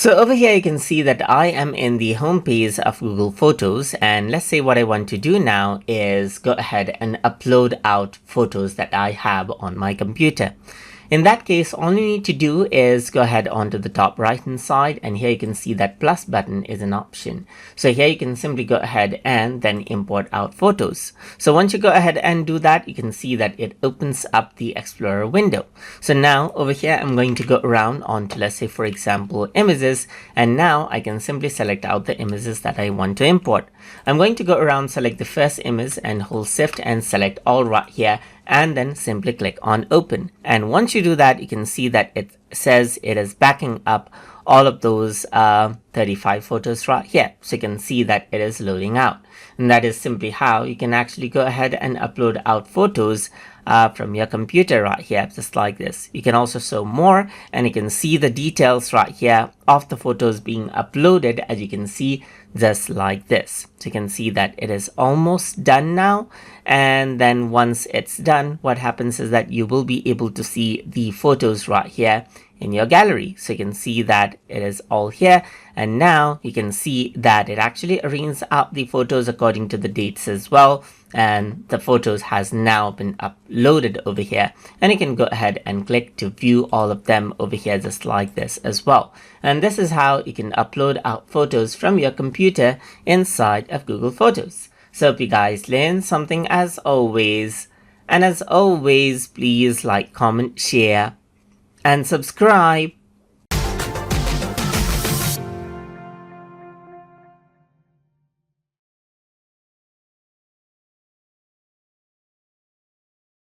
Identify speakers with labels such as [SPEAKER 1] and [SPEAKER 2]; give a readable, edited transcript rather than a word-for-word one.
[SPEAKER 1] So over here you can see that I am in the home page of Google Photos, and let's say what I want to do now is go ahead and upload out photos that I have on my computer. In that case, all you need to do is go ahead onto the top right hand side, and here you can see that plus button is an option. So here you can simply go ahead and then import out photos. So once you go ahead and do that, you can see that it opens up the Explorer window. So now over here, I'm going to go around onto, let's say for example, images, and now I can simply select out the images that I want to import. I'm going to go around, select the first image and hold shift and select all right here, and then simply click on open. And once you do that, you can see that it says it is backing up all of those 35 photos right here. So you can see that it is loading out. And that is simply how you can actually go ahead and upload out photos from your computer right here, just like this. You can also show more, and you can see the details right here of the photos being uploaded, as you can see, just like this. So you can see that it is almost done now. And then once it's done, what happens is that you will be able to see the photos right here in your gallery. So you can see that it is all here, and now you can see that it actually arranges out the photos according to the dates as well, and the photos has now been uploaded over here, and you can go ahead and click to view all of them over here, just like this as well. And this is how you can upload out photos from your computer inside of Google Photos. So hope you guys learned something as always, and as always, please like, comment, share and subscribe.